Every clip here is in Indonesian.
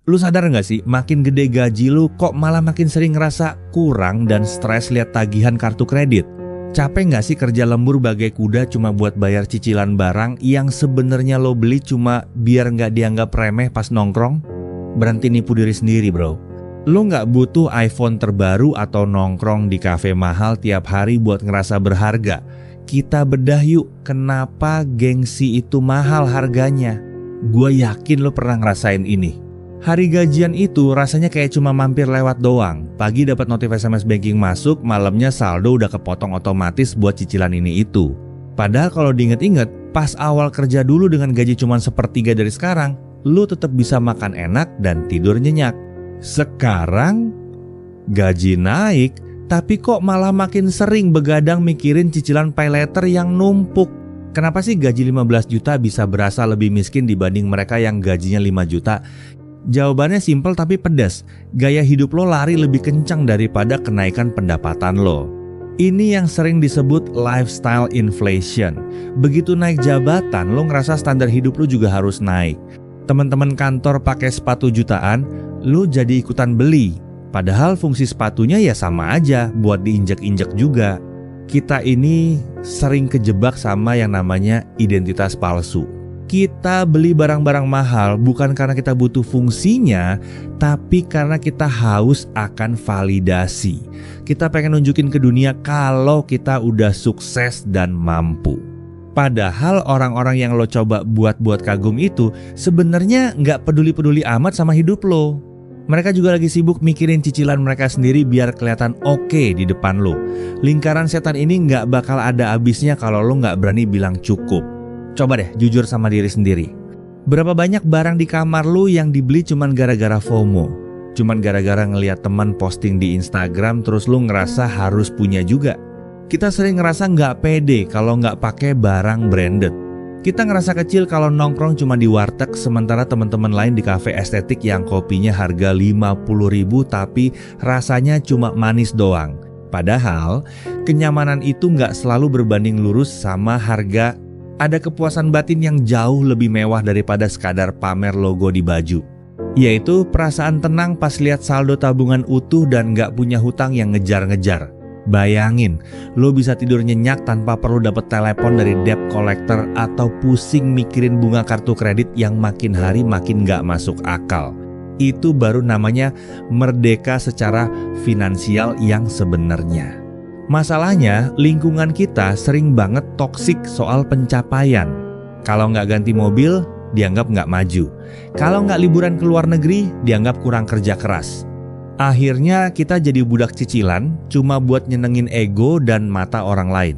Lu sadar gak sih, makin gede gaji lu kok malah makin sering ngerasa kurang dan stres lihat tagihan kartu kredit? Capek gak sih kerja lembur bagai kuda cuma buat bayar cicilan barang yang sebenarnya lo beli cuma biar gak dianggap remeh pas nongkrong? Berhenti nipu diri sendiri bro. Lo gak butuh iPhone terbaru atau nongkrong di kafe mahal tiap hari buat ngerasa berharga. Kita bedah yuk, kenapa gengsi itu mahal harganya? Gua yakin lo pernah ngerasain ini. Hari gajian itu rasanya kayak cuma mampir lewat doang. Pagi dapat notif SMS banking masuk, malamnya saldo udah kepotong otomatis buat cicilan ini itu. Padahal kalau diinget-inget, pas awal kerja dulu dengan gaji cuma sepertiga dari sekarang, lu tetap bisa makan enak dan tidur nyenyak. Sekarang gaji naik, tapi kok malah makin sering begadang mikirin cicilan pay later yang numpuk. Kenapa sih gaji 15 juta bisa berasa lebih miskin dibanding mereka yang gajinya 5 juta? Jawabannya simpel tapi pedas. Gaya hidup lo lari lebih kencang daripada kenaikan pendapatan lo. Ini yang sering disebut lifestyle inflation. Begitu naik jabatan, lo ngerasa standar hidup lo juga harus naik. Teman-teman kantor pakai sepatu jutaan, lo jadi ikutan beli. Padahal fungsi sepatunya ya sama aja, buat diinjek-injek juga. Kita ini sering kejebak sama yang namanya identitas palsu. Kita beli barang-barang mahal bukan karena kita butuh fungsinya, tapi karena kita haus akan validasi. Kita pengen nunjukin ke dunia kalau kita udah sukses dan mampu. Padahal orang-orang yang lo coba buat kagum itu sebenarnya nggak peduli-peduli amat sama hidup lo. Mereka juga lagi sibuk mikirin cicilan mereka sendiri biar kelihatan oke di depan lo. Lingkaran setan ini nggak bakal ada habisnya kalau lo nggak berani bilang cukup. Coba deh jujur sama diri sendiri. Berapa banyak barang di kamar lu yang dibeli cuman gara-gara FOMO? Cuman gara-gara ngeliat teman posting di Instagram terus lu ngerasa harus punya juga. Kita sering ngerasa nggak pede kalau nggak pakai barang branded. Kita ngerasa kecil kalau nongkrong cuma di warteg sementara teman-teman lain di kafe estetik yang kopinya harga 50.000 tapi rasanya cuma manis doang. Padahal kenyamanan itu nggak selalu berbanding lurus sama harga. Ada kepuasan batin yang jauh lebih mewah daripada sekadar pamer logo di baju. Yaitu perasaan tenang pas lihat saldo tabungan utuh dan gak punya hutang yang ngejar-ngejar. Bayangin, lo bisa tidur nyenyak tanpa perlu dapat telepon dari debt collector atau pusing mikirin bunga kartu kredit yang makin hari makin gak masuk akal. Itu baru namanya merdeka secara finansial yang sebenarnya. Masalahnya, lingkungan kita sering banget toksik soal pencapaian. Kalau nggak ganti mobil, dianggap nggak maju. Kalau nggak liburan ke luar negeri, dianggap kurang kerja keras. Akhirnya kita jadi budak cicilan, cuma buat nyenengin ego dan mata orang lain.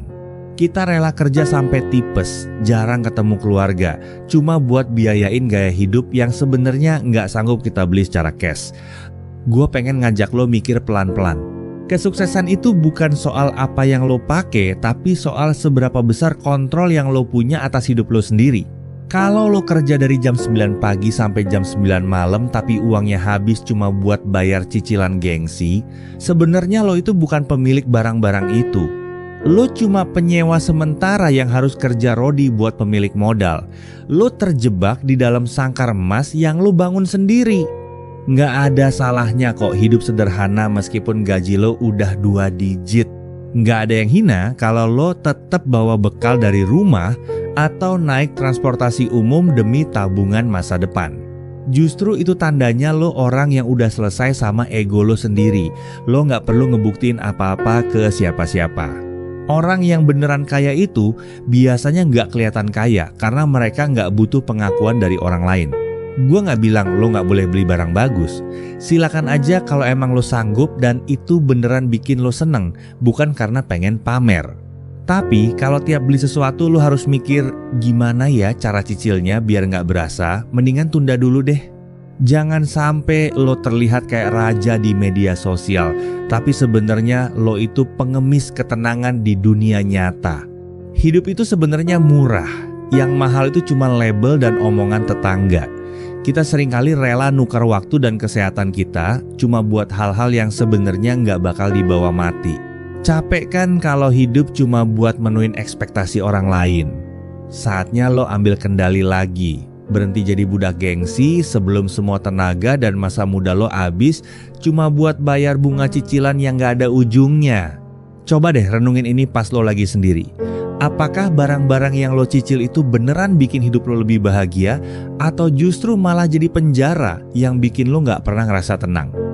Kita rela kerja sampai tipes, jarang ketemu keluarga, cuma buat biayain gaya hidup yang sebenarnya nggak sanggup kita beli secara cash. Gue pengen ngajak lo mikir pelan-pelan. Kesuksesan itu bukan soal apa yang lo pakai, tapi soal seberapa besar kontrol yang lo punya atas hidup lo sendiri. Kalau lo kerja dari jam 9 pagi sampai jam 9 malam tapi uangnya habis cuma buat bayar cicilan gengsi, sebenarnya lo itu bukan pemilik barang-barang itu. Lo cuma penyewa sementara yang harus kerja rodi buat pemilik modal. Lo terjebak di dalam sangkar emas yang lo bangun sendiri. Nggak ada salahnya kok hidup sederhana meskipun gaji lo udah 2 digit. Nggak ada yang hina kalau lo tetap bawa bekal dari rumah atau naik transportasi umum demi tabungan masa depan. Justru itu tandanya lo orang yang udah selesai sama ego lo sendiri. Lo nggak perlu ngebuktiin apa-apa ke siapa-siapa. Orang yang beneran kaya itu biasanya nggak kelihatan kaya karena mereka nggak butuh pengakuan dari orang lain. Gue gak bilang lo gak boleh beli barang bagus. Silakan aja kalau emang lo sanggup dan itu beneran bikin lo seneng, bukan karena pengen pamer. Tapi kalau tiap beli sesuatu lo harus mikir gimana ya cara cicilnya biar gak berasa, mendingan tunda dulu deh. Jangan sampai lo terlihat kayak raja di media sosial, tapi sebenarnya lo itu pengemis ketenangan di dunia nyata. Hidup itu sebenarnya murah, yang mahal itu cuma label dan omongan tetangga. Kita seringkali rela nukar waktu dan kesehatan kita cuma buat hal-hal yang sebenarnya nggak bakal dibawa mati. Capek kan kalau hidup cuma buat menuin ekspektasi orang lain. Saatnya lo ambil kendali lagi. Berhenti jadi budak gengsi sebelum semua tenaga dan masa muda lo habis cuma buat bayar bunga cicilan yang gak ada ujungnya. Coba deh renungin ini pas lo lagi sendiri. Apakah barang-barang yang lo cicil itu beneran bikin hidup lo lebih bahagia, atau justru malah jadi penjara yang bikin lo gak pernah ngerasa tenang?